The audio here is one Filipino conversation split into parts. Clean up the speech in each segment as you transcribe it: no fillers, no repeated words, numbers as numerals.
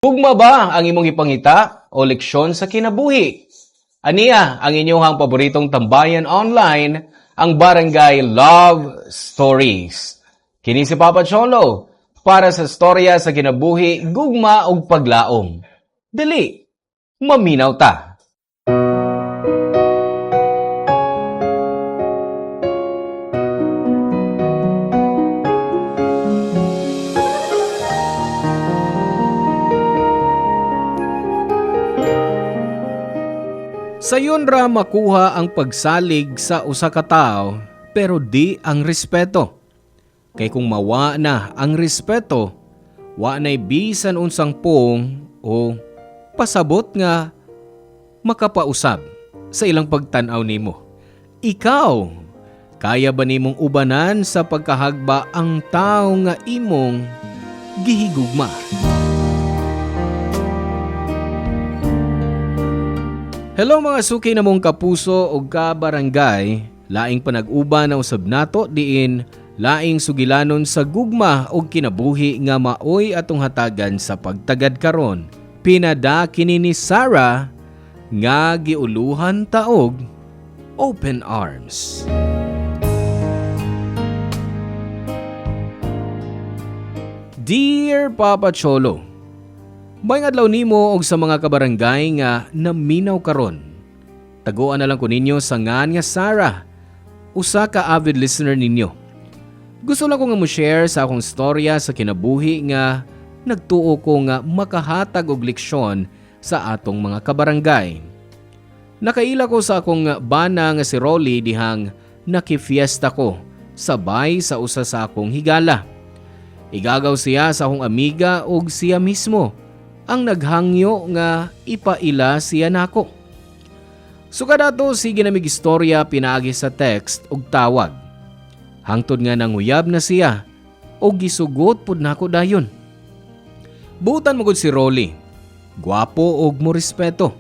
Gugma ba ang imong ipangita o leksyon sa kinabuhi? Aniya ang inyong paboritong tambayan online, ang Barangay Love Stories. Kini si Papa Cholo para sa storya sa kinabuhi, gugma ug paglaom. Dali, maminaw ta. Sayon ra makuha ang pagsalig sa usa ka tawo, pero di ang respeto. Kay kung mawa na ang respeto, wa na'y bisan unsang pong o pasabot nga makapausab sa ilang pagtan-aw nimo. Ikaw, kaya ba nimong ubanan sa pagkahagba ang tawo nga imong gihigugma? Hello mga suki na mong kapuso o kabarangay, laing panag-uban na usab nato diin, laing sugilanon sa gugma o kinabuhi nga maoy atong hatagan sa pagtagad karon. Pinada kini ni Sarah nga giuluhan taog Open Arms. Dear Papa Cholo, Mayng adlaw nimo og sa mga kabarangay nga naminaw karon. Taguan na lang ko ninyo sa ngan nga Sarah, usa ka avid listener ninyo. Gusto lang ko nga mo-share sa akong storya sa kinabuhi nga nagtuo ko nga makahatag og leksyon sa atong mga kabarangay. Nakaila ko sa akong bana nga si Rolly dihang nakifiesta ko sabay sa usa sa akong higala. Igagaw siya sa akong amiga ug siya mismo ang naghangyo nga ipaila siya nako. Sukad ato sige namig istorya pinaagi sa text ug tawag. Hangtod nga nanguyab na siya og gisugot pud nako dayon. Butan mo gud si Rolly. Gwapo ug mo respeto.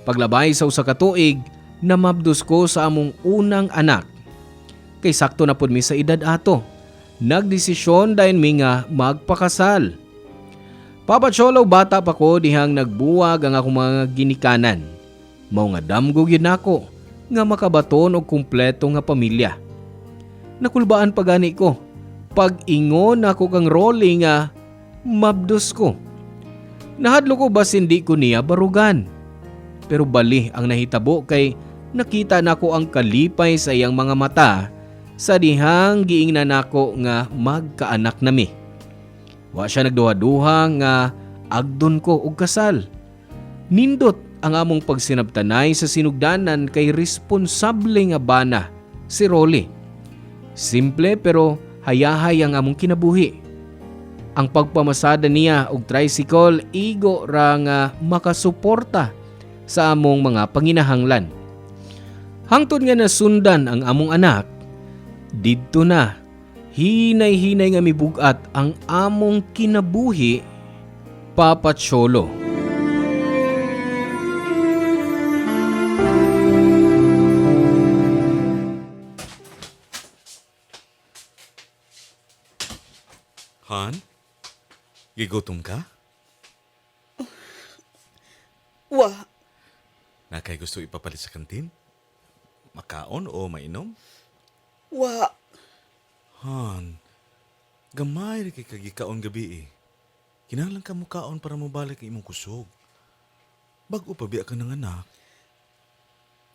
Paglabay sa usa ka tuig, namabdos ko sa among unang anak. Kay sakto na pud mi sa edad ato. Nagdesisyon dayon mi nga magpakasal. Papa Cholo, bata pa ko dihang nagbuwag ang akong mga ginikanan. Mao nga damgo gyud nako nga makabaton og kumpleto nga pamilya. Nakulbaan pa gani ko pag-ingon ako kang Rolly nga mabdos ko. Nahadlo ko basin di ko niya barugan. Pero bali ang nahitabo kay nakita nako ang kalipay sa iyang mga mata sa dihang giingnan nako nga magkaanak nami. Wa siya nagduha-duha nga agdon ko og kasal. Nindot ang among pagsinabtanay sa sinugdanan kay responsable nga bana si Rolly. Simple pero hayahay ang among kinabuhi. Ang pagpamasada niya og tricycle igo ra nga makasuporta sa among mga panginahanglan. Hangtod nga nasundan ang among anak, didto na hinay-hinay nga mibugat ang among kinabuhi, Papa Cholo. Han? Gigutom ka? Wa, Na kay gusto ipapalit sa kantin? Makaon o mainom? wa, Han, gamay rin kay kagikaon gabi eh. Kinahanglan ka mukaon para mabalik ang imong kusog. Bago pa biya ka ng anak.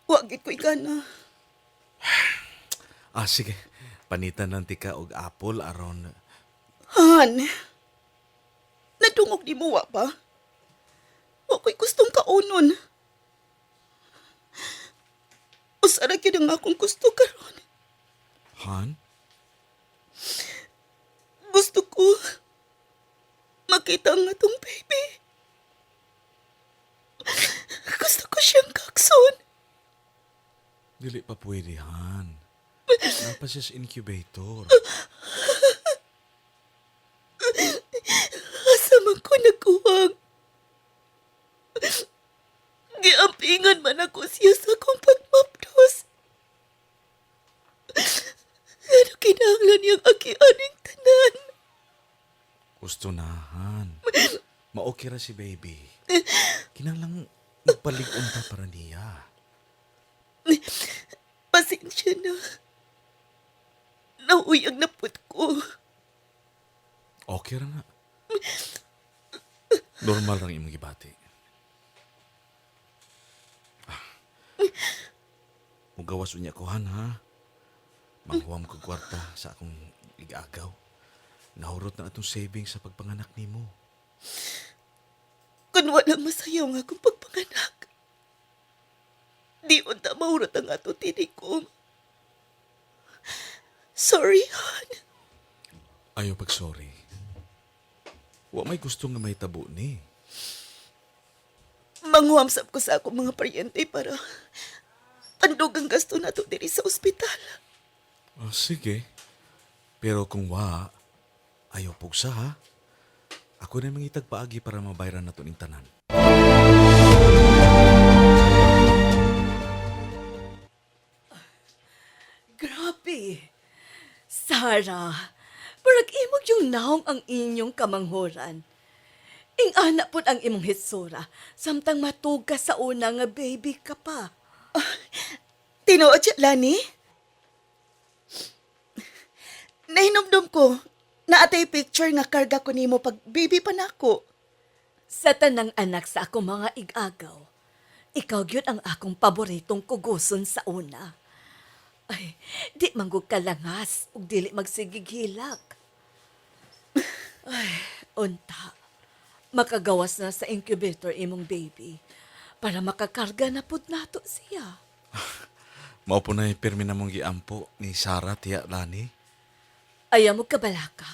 wa gid ko ikana. Sige. Panitan lang tika og apple aron. Han, nadungog di mo wa pa? Wa ko'y gustong kaunon. Usara gyud ang akong gusto karon. Han? Gusto ko makita ang atong baby. Gusto ko siyang kakson. Dili pa pwede, Han. Napa siya sa incubator. Asa man ko nagkuwang. Giampingan man ako siya sa akong pagmapdos. Ano kinahanglan niyang akianing tanan? Gusto na, Han. Maokey ra si baby. Kinahanglan magpalig-on ta para niya. Pasensya na. Nauyag na pud ko. Okay ra na. Normal lang imong gibati. Mugawas unya ko han ha. Manghuam ko kwarta sa akong igagaw. Nahurot na atong savings sa pagpanganak nimo. Kung wala masayaw nga akong pagpanganak, di unta mahurot ang ato tinikom. Sorry, hon. Ayaw pag-sorry. Wa may gusto nga may tabo ni. Manghuamsap ko sa akong mga paryente para pandog ang gasto nato diri sa ospital. Sige. Pero kung wa, ayaw pugsa ha. Ako na mangitag paagi para mabayaran nato ning tanan. Grabe. Sarah, parag imog yung naong ang inyong kamanghuran. Ing anak po ang imong hitsura, samtang matug ka sa una nga baby ka pa. Tinuod siya, Lani? Nahinumdum ko na atay picture nga karga ko nimo pag baby pa nako. Sa tanang anak sa akong mga igagaw, ikaw gyud ang akong paboritong kuguson sa una. Ay, di manggug kalangas ug dili magsigig hilak. Ay, unta. Makagawas na sa incubator imong baby para makakarga na pud nato siya. Mao po na pirmi na mong giampo ni Sarah tiya Lani. Ayaw mo kabalaka.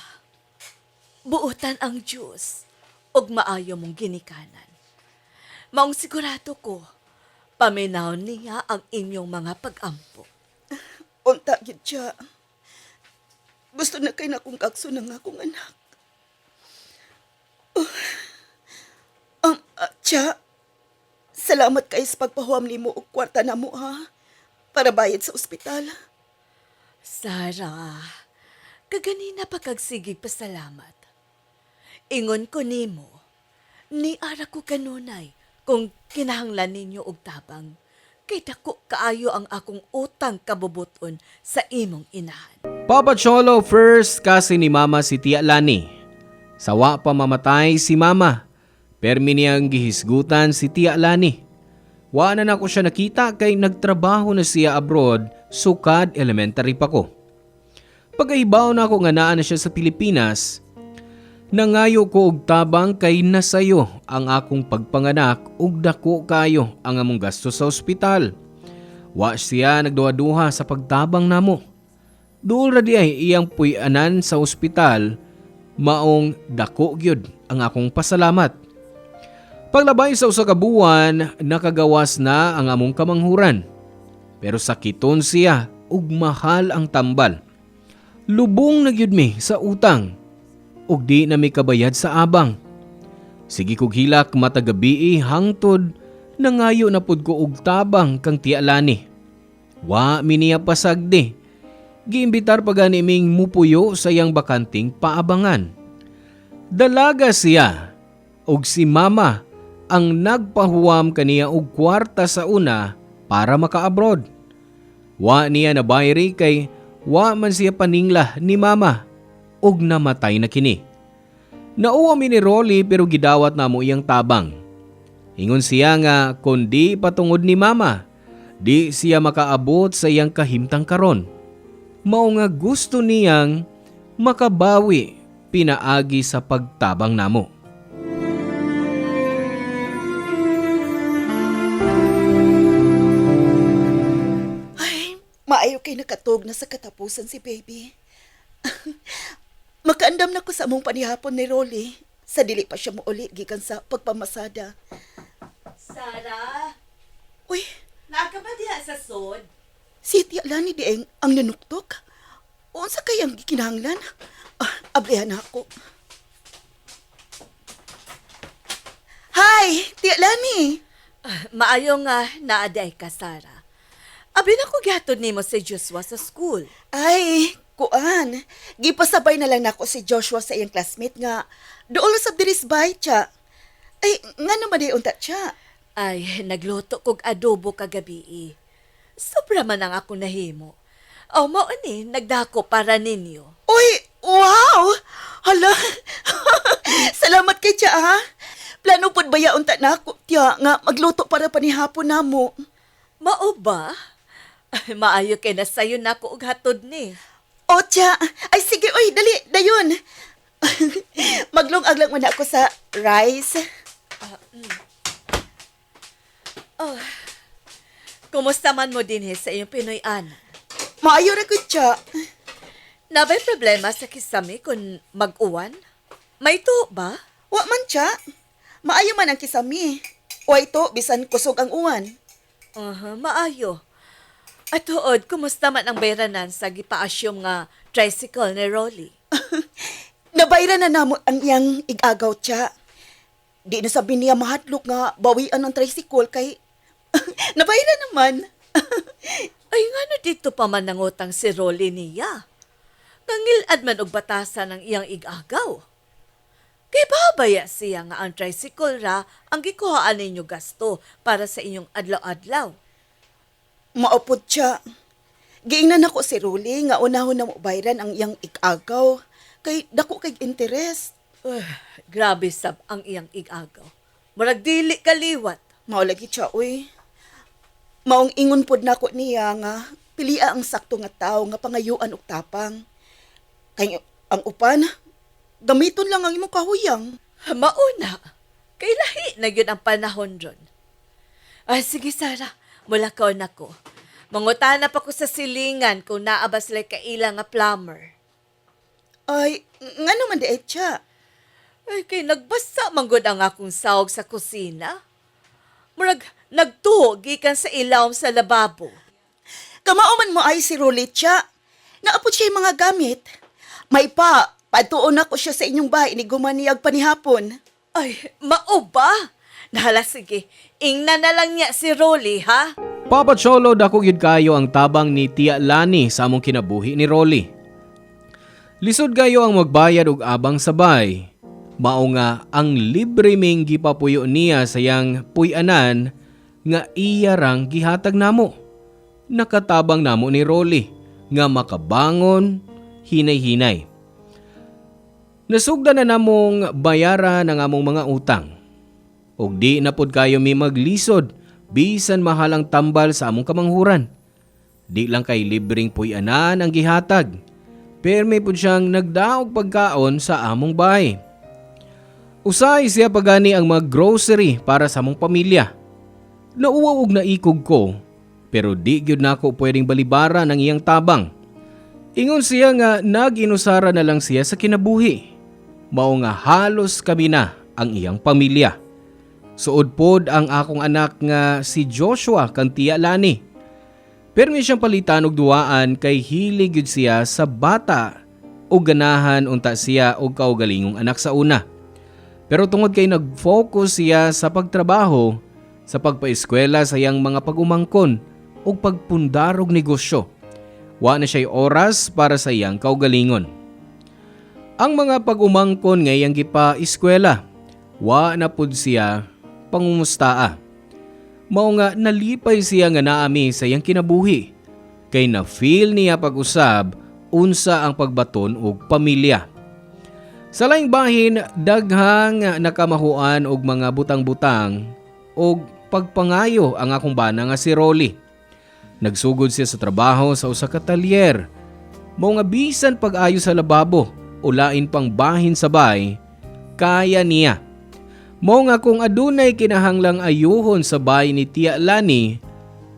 Buutan ang Diyos ug maayo mong ginikanan. Maong sigurado ko, paminaw niya ang inyong mga pag-ampo. Unta gid siya. Gusto na kay na kong kakso ng akong anak. Tiya, salamat kay sa pagpahuam nimo og kwarta namo ha para bayad sa ospital. Sarah, kaganina pa kagsigig pasalamat. Ingon ko nimo, ni ara ko kanunay kung kinahanglan ninyo og tabang. Kay dako kaayo ang akong utang kabubuton sa imong inahan. Papa Cholo first kasi ni Mama si Tia Lani. Sawa pa mamatay si Mama. Permi niyang gihisgutan si Tia Lani. Wa na nako siya nakita kay nagtrabaho na siya abroad sukad elementary pa ko. Pagkaibaw na ako nga naa na siya sa Pilipinas, nangayo ko og tabang kay nasayo ang akong pagpanganak ug dako kayo ang among gasto sa ospital. Wa siya nagduha-duha sa pagtabang namo. Duol ra di ay iyang puy-anan sa ospital, maong dako gyud ang akong pasalamat. Paglabay sa usa ka buwan, nakagawas na ang among kamanghuran. Pero sakiton siya ug mahal ang tambal. Lubong na gyud mi sa utang ug di na mi kabayad sa abang. Sige kog hilak matagabi hangtod nangayo na pud ko og tabang kang Tia Lani. Wa mi niya pasagdi. Giimbitar pa gani ming mupuyo sa iyang bakanting paabangan. Dalaga siya ug si Mama ang nagpahuwam kaniya og kwarta sa una para maka-abroad. Wa niya nabayri kay wa man siya paningla ni Mama ug namatay na kini. Nauwa mi ni Rolly pero gidawat namo iyang tabang. Ingon siya nga kundi patungod ni Mama, di siya makaabot sa iyang kahimtang karon. Mao nga gusto niyang makabawi pinaagi sa pagtabang namo. Maayo kay nakatog na sa katapusan si baby. Makaandam na ko sa among panihapon ni Rolly sa dili pa siya mouli gikan sa pagpamasada. Sarah, Uy, naa ka ba diha sa sod? si Tia Lani dieng ang nanuktok. Unsa kay ang gikinahanglan? Ablihan ako. Hi, Tia Lani. Maayo nga naaday ka, Sarah. Abi na ko gihatod nimo si Joshua sa school. Ay, kuan. Gipasabay na lang nako si Joshua sa iyang classmate nga dool sa diris bay siya. Ay, nga naman di unta siya. Ay, nagluto kog adobo kagabi. Sobra man ang ako nahimo. O, mao ni, nagdako para ninyo. Uy, wow! Hala, salamat kay siya, ha? Plano pod ba unta na ako, tiya, nga magluto para panihapon namo. Mao ba? Ay, maayo kay na sayo na ko og hatod ni. O, tiya, ay sige, uy, dali, dayon. Maglungag lang muna ako sa rice. Kumusta man mo din sa iyong Pinoy ana? Maayo ra ko siya. Nabay problema sa kisame kung mag-uwan? May to ba? Wa man siya. Maayo man ang kisami. O ito, bisan kusog ang uwan. Maayo. At tuod, kumusta man ang bayranan sa gipaasyong nga tricycle ni Rolly? Nabayra na namo ang iyang igagaw siya. Di na sabi niya mahadlok nga bawian ang tricycle kay nabayra naman. Ay nga na dito pa man nangutang si Rolly niya. Nangilad man og batasan ng iyang igagaw. Kay babaya siya nga ang tricycle ra ang gikuhaan ninyo gasto para sa inyong adlaw-adlaw. Maupod siya. Giingnan ako si Ruli nga unahon na mo bayran ang iyang igagaw. Kay dako kay interest. Grabe sab ang iyang igagaw. Murag dili kaliwat. Maulagi siya, uy. Maong ingon pod nako niya nga pilia ang sakto nga tao nga pangayuan og tapang. Kay ang upan, gamiton lang ang imong kahuyang. Mauna, kay lahi na yun ang panahon ron. Ay, sige Sarah, mula ka na ko. Mangutana pa ko sa silingan kung naabas lay kaila nga plumber. Ay, nga naman di siya. Ay, kay nagbasa manggod ang akong sahog sa kusina. Murag, nagtuho gikan sa ilawom sa lababo. Kamauman mo ay si Rulit siya. Naapod siya yung mga gamit. May patuon ako siya sa inyong bahay ni gumaniyag panihapon. Ay, mao ba? Nahala, sige. Ingna na lang niya si Rolly, ha? Papa Cholo, dako gyud kayo ang tabang ni Tia Lani sa among kinabuhi ni Rolly. Lisod kayo ang magbayad og abang sabay. Mao nga ang libre ming gipapuyo niya sayang puy-anan nga iya rang gihatag namo. Nakatabang namo ni Rolly nga makabangon hinay-hinay. Nasugda na namong bayaran ang among mga utang. Og di na pod kayo mi maglisod bisan mahalang tambal sa among kamanghuran. Di lang kay libreng puy-anan ang gihatag. Pero may po siyang nagdaog pagkaon sa among bahay. Usay siya pagani ang mga grocery para sa among pamilya. Nauwaog na ikog ko, pero di gyud nako pwedeng balibaran ang iyang tabang. Ingon siya nga nag-inusara na lang siya sa kinabuhi. Mao nga halos kami na ang iyang pamilya. Suod pod ang akong anak nga si Joshua kang Tia Lani. Pero may siyang palitan og duwaan kay hilig yun siya sa bata o ganahan unta siya og kaugalingong anak sa una. Pero tungod kay nag-focus siya sa pagtrabaho, sa pagpaeskwela sa iyang mga pag-umangkon o pagpundar og negosyo, wa na siya'y oras para sa iyang kaugalingon. Ang mga pag-umangkon nga iyang gipa-eskwela, wa na pud siya pangumustaa. Mao nga nalipay siya nga naami sa iyang kinabuhi kay na-feel niya pag-usab unsa ang pagbaton og pamilya. Sa laing bahin, daghang nakamahuan og mga butang-butang og pagpangayo ang akong bana nga si Rolly. Nagsugod siya sa trabaho sa usa ka talyer. Mao nga bisan pag-ayo sa lababo o lain pang bahin sabay, kaya niya. Mao nga kung adunay kinahanglang ayuhon sa bahay ni Tia Lani,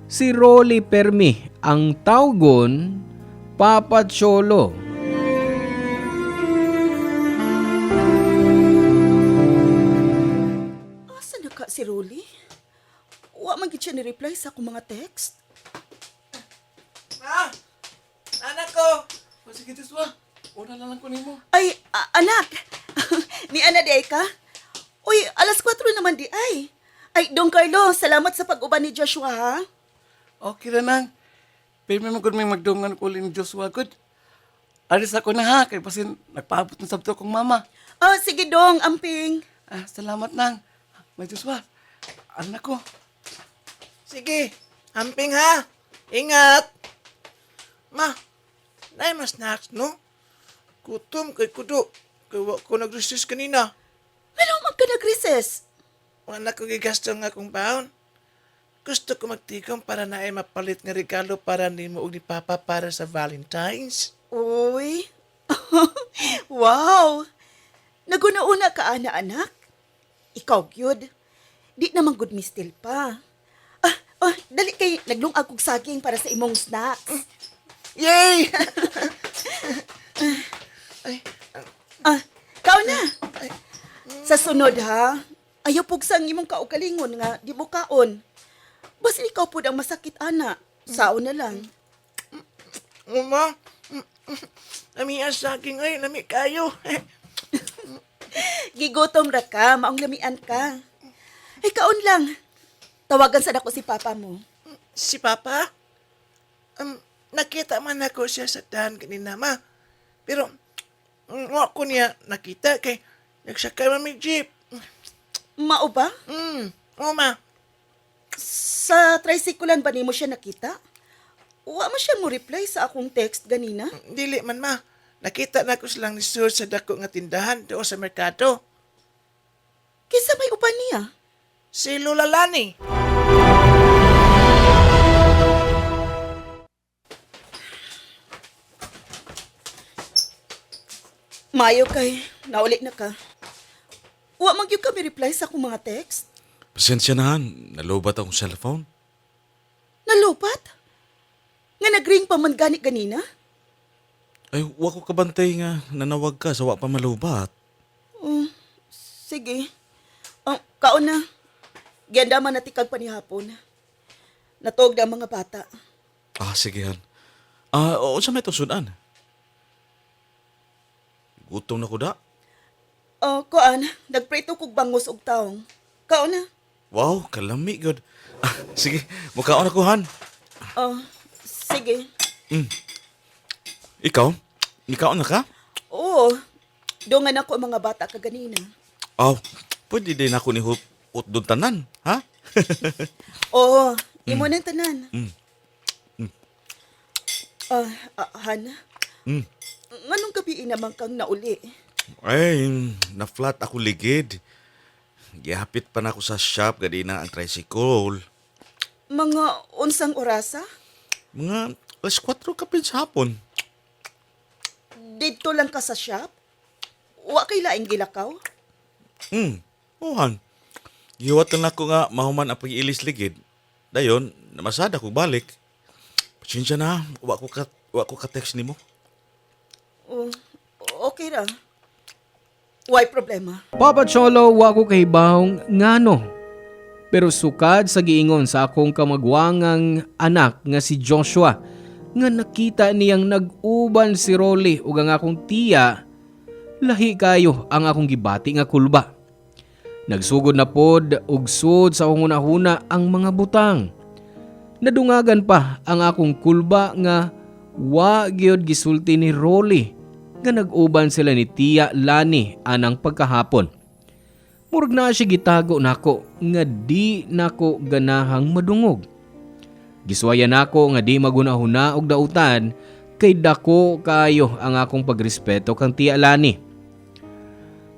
si Rolly Permi ang tawgon Papa Cholo. Asa na ka si Ruli? Wa man gid siya ni-reply sa akong mga text. Anak ko! O sige, Joshua. Una lang ko nimo. Ay, anak! Ni Ana di ka? Uy, alas 4 naman di ay. Ay, Don Carlo, salamat sa pag-uban ni Joshua, ha? Okay na nang. Pero may magod may magdungan ko ulit ni Joshua. Good. Alis ako na ha. Kaya pasin nagpaabot ng sabto kong mama. Oh, sige dong, amping. Salamat nang. Ma Joshua, anak ko. Sige, amping ha. Ingat. Ma, naay mas snacks, no? Gutom kay kudo. Kaya wa ko nag-resist kanina. Ano man ka nag-recess? Wala ko gigasto nga akong baon. Gusto ko magtigom para na ay mapalit nga regalo para nimo ug ni Papa para sa Valentine's. Uy. Wow. Naguna-una ka, anak. Ikaw, gyud. Di naman good mistil pa. Dali kay naglungag kog saging para sa imong snacks. Yay! Ay, Kao na. Sa sunod ha, ayaw pugsang imong kaugalingon nga di mo kaon. Basta ikaw pud ang masakit ana. Saon na lang. Uma, nami ang saging ay, nami kayo. Gigutom ra ka, maong lamian ka. Ay kaon lang. Tawagan sa dako si papa mo. Si Papa? Nakita man ako siya sa daan kanina, ma. Pero, wa ko niya nakita kay nagsakay man may jeep. Mao ba? Oo, ma. Sa tricyclean ba nimo siya nakita? Wa mo siya mo reply sa akong text ganina? Dili man, ma. Nakita na ko silang nisod sa dako nga tindahan doon sa merkado. Kisa may uban niya. Si Lola Lani. Mayo kay, naulit na ka. Wa man gyud kami reply sa akong mga text. Pasensya na, Han. Nalobat akong cellphone. Nalupat? Nga nagring pa man gani ganina? Ay, wa ko kabantay nga nanawag ka sa wa pa malubat. Sige. Kaon na. Ganda man natikag pa ni hapon. Natog na ang mga bata. Ah, sige, Han. Oo, sa may tusunan. Gutom na ko da. Kuan, nagprito kog bangus og taong. Kaon na. Wow, kalami, God. Sige, mukhaon ako, Han. Sige. Ikaw? Ikaw na ka? Oo. Dungan ako ang mga bata kaganina. Oh, pwede din ako ni Hut doon tanan, ha? Oo, imo nang tanan. Han, nganong gabi naman kang nauli? Ay, na-flat ako ligid. Gihapit pa na ako sa shop, gadi na ang tricycle. Mga unsang orasa? Mga alas 4 kapin sa hapon. Dito lang ka sa shop? Wa kay laing gilakaw? Han. Giwat lang ako nga mahuman ang pag-iilis ligid. Dayon, namasada ko balik. Pasensya na, wa ko ka-text nimo. Okay ra. Why problema? Papa Cholo, wa ko kahibahong ngano. Pero sukad sa giingon sa akong kamagwangang anak nga si Joshua, nga nakita niyang nag-uban si Rolly ug ang akong tiya, lahi kayo ang akong gibati nga kulba. Nagsugod na pod og sud sa akong hunahuna ang mga butang. Nadungagan pa ang akong kulba nga wa gyud gisulti ni Rolly nga nag-uban sila ni Tia Lani anang pagkahapon. Murag na siya gitago nako nga di nako ganahang madungog. Giswayan nako nga di magunahuna og dautan kay dako kayo ang akong pagrespeto kang Tia Lani.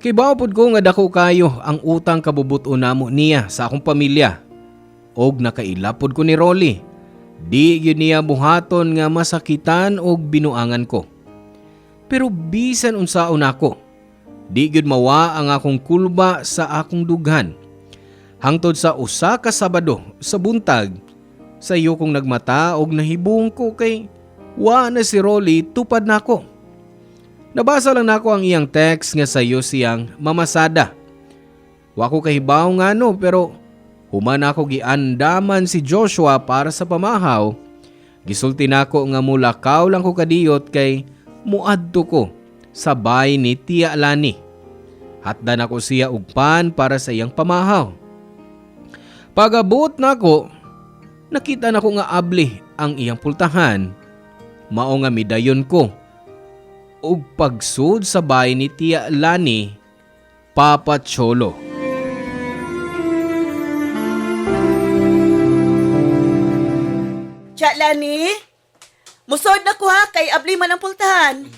Kay bawpod ko nga dako kayo ang utang kabubuton namo niya sa akong pamilya. Og nakailapod ko ni Rolly. Di gyud niya buhaton nga masakitan og binuangan ko. Pero bisan unsaon ako, di gyud mawa ang akong kulba sa akong dughan. Hangtod sa usa ka Sabado sa buntag, sayo kong nagmata og nahibong ko kay wa na si Rolly tupad nako. Nabasa lang nako ang iyang text nga sayo siyang mamasada. Wa ko kahibaw ngano pero human ako giandaman si Joshua para sa pamahaw. Gisulti nako nga mulakaw lang ko kadiyot kay muadto ko sa bahay ni Tia Lani. Hatdan ako siya og pan para sa iyang pamahaw. Pagabot nako, nakita nako nga abli ang iyang pultahan. Mao nga midayon ko. Ug pagsud sa bahay ni Tia Lani, Papa Cholo. Tiya Lani, musod na ko ha, kay abli man ang pultahan.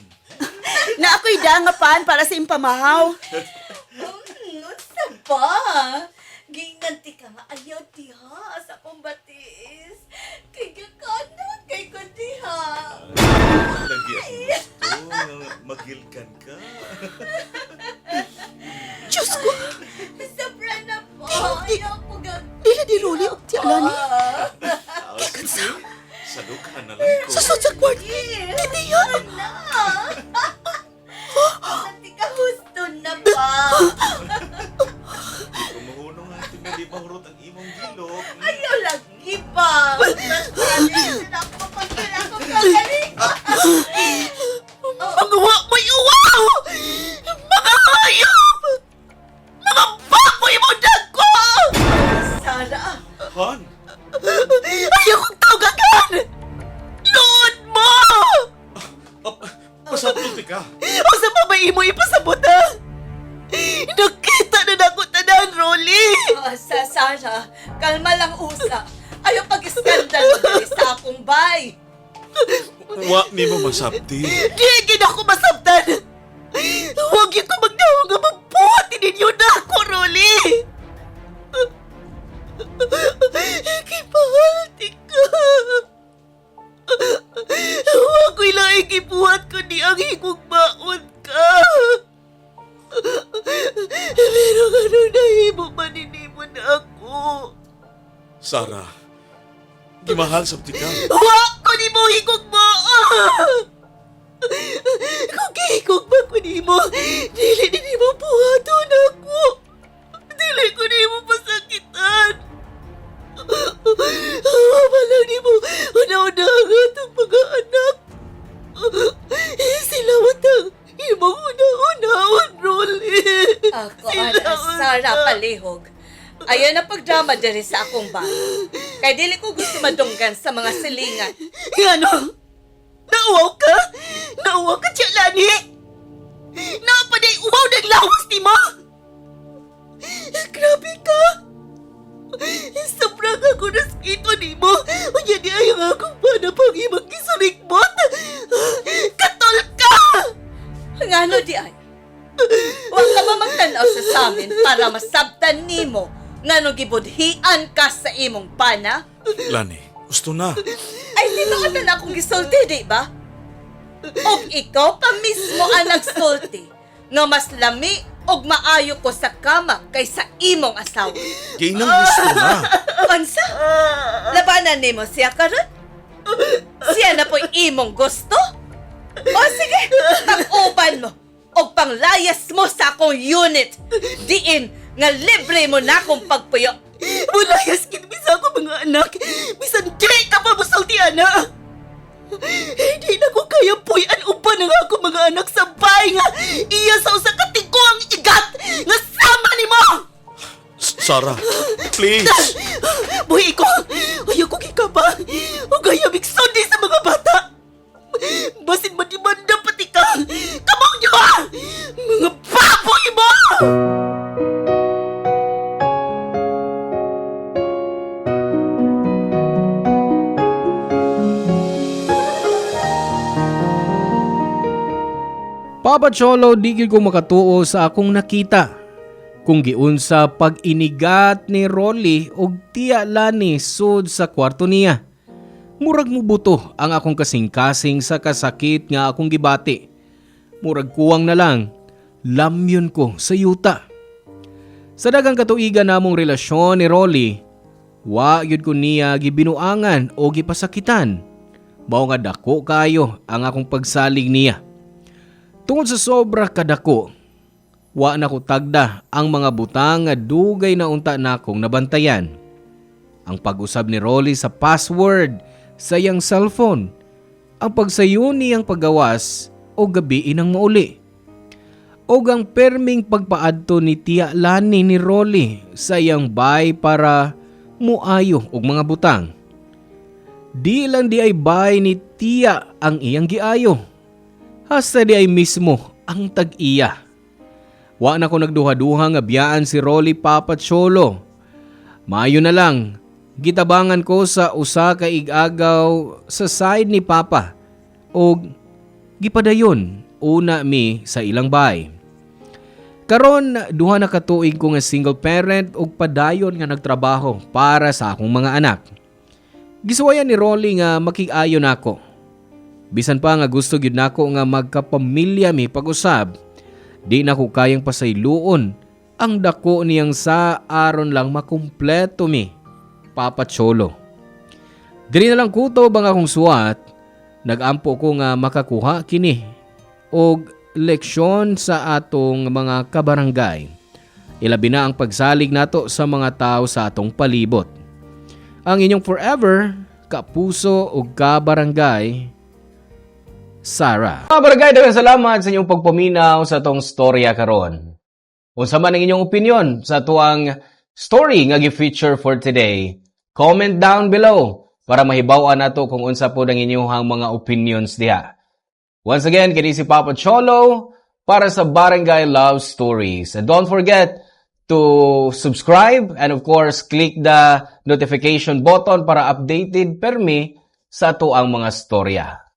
Na ako'y dangapan para sa impamahaw. Unsa ba? Ginganti ka nga ayaw diha sa akong batis. Kay gakanan kay ko diha. Lagi ako gusto. Magilkan ka. Diyos ko, Sobra na po. Ayaw ko dili di Rolly o Tiya Lani. Salud ka na lang ko. Susod sa kwarto. Hindi yan. na. Nanti ka husto na ba? Kumuhunong ang tingali mahurot ang imong gilok. Ayaw lagi ba? Sila ko pagkala ko kagaling. Mga may uwaw! Mga hayop! Mga baboy mo dagko! Sara. Han! Ayaw kong tawgagan! Lood mo! Pasapulti ka. O sa babae mo ipasabot ha? Nakita na nako tanan, Rolly! Sara, kalma lang usa. Ayaw pag-iskandalo dali sa akong bay. Wa ni mo masabti. Di ako masabtan! Huwag yung kumagdawa nga magbuhat ninyo na ako, Rolly! Kipahati ka! Huwag ko'y lang ikibuhat ko ni ang higugbaon ka! Pero ganun nahimo maninimo na ako! Sarah, gimahal sabti ka. Huwag ko ni mo higugbaon! Kung higugba ko ni mo, dili ni mo buhaton ako! Dili ko ni mo pasakitan! Malang ni mo, una-unahan ang mga anak! Sila matang imong una-unahan, Rolly! Ako, Sara Palihog. Ayaw na pagdrama diri sa akong bay. Kay dili ko gusto madunggan sa mga silingan. Ano? Nauwaw ka? Nauwaw ka, Tiya Lani? Napaday uwaw ng lawas ni mo? Grabe ka! Sobrang ako naskito ni mo. Unya di ay ang akong panapang imang kisulikbot. Katol ka! Ngano di ay? Huwag ka ba magtanaw sa samin para masabtan nimo ngano gibudhian ka sa imong pana? Lani, gusto na. Ay, dito ka na akong gisulti, di ba? O ikaw pa mismo ang nagsulti nga mas lami og maayo ko sa kama kaysa imong asawa. Ginang gusto na. Pansa? Labanan nimo siya karon? Siya na po'y imong gusto? O sige, pag-uban mo o panglayas mo sa akong unit. Diin nga libre mo na akong pagpuyo. Mulayas kinbisa ko mga anak. Bisan di ka pa musulti, ana. Hindi na ko kaya puyan uban ng ako mga anak sa bahay nga iya sa usa ka tigo ang igat nga sama ni mo. Sarah, please. Buhi ko, ayaw ko kikaba. O gaya miksundi sa mga bata. Basin madimanda pati ka. Kamong nyo ha! Mga baboy mo! Papa Cholo, di gyud ko makatuo sa akong nakita. Kung giunsa pag-inigat ni Rolly og Tiya Lani sud sa kwarto niya. Murag mubuto ang akong kasing-kasing sa kasakit nga akong gibati. Murag kuwang na lang, lamyon ko sa yuta. Sa daghang katuigan namong relasyon ni Rolly, wa gyud ko niya gibinuangan o gipasakitan. Mao nga dako kayo ang akong pagsalig niya. Tungod sa sobra kadako, wa na ko tagda ang mga butang nga dugay na unta na akong nabantayan. Ang pag-usab ni Rolly sa password sa iyang cellphone, ang pagsayo niyang paggawas o gabi inang mauli. O ang perming pagpaadto ni Tiya Lani ni Rolly sa iyang bay para muayo og mga butang. Di lang di ay bay ni Tiya ang iyang giayo. Hasta di ay mismo ang tag-iya. Wa na ko nagduha-duha nga biyaan si Rolly Papa Cholo. Maayo na lang, gitabangan ko sa usa ka igagaw sa side ni Papa o gipadayon una mi sa ilang bay. Karon duha na katuig ko nga single parent ug padayon nga nagtrabaho para sa akong mga anak. Gisuwayan ni Rolly nga makig-ayo nako. Bisan pa nga gusto gyud nako nga magkapamilya mi pag-usab, di na ko kayang pasayloon ang dako niyang sa aron lang makumpleto mi, Papa Cholo. Diri na lang kutob ang akong suwat, nagampo ko nga makakuha kini og leksyon sa atong mga kabarangay. Ilabi na ang pagsalig nato sa mga tao sa atong palibot. Ang inyong forever, kapuso ug kabarangay, Sarah. Mga barangay, daghang salamat sa inyong pagpaminaw sa atong storya karon. Unsa man ang inyong opinion sa tuang story nga gi-feature for today, comment down below para mahibaw-an nato kung unsa po ang inyong mga opinions diha. Once again, kini si Papa Cholo para sa Barangay Love Stories. And don't forget to subscribe and of course click the notification button para updated permi sa tuang mga storya.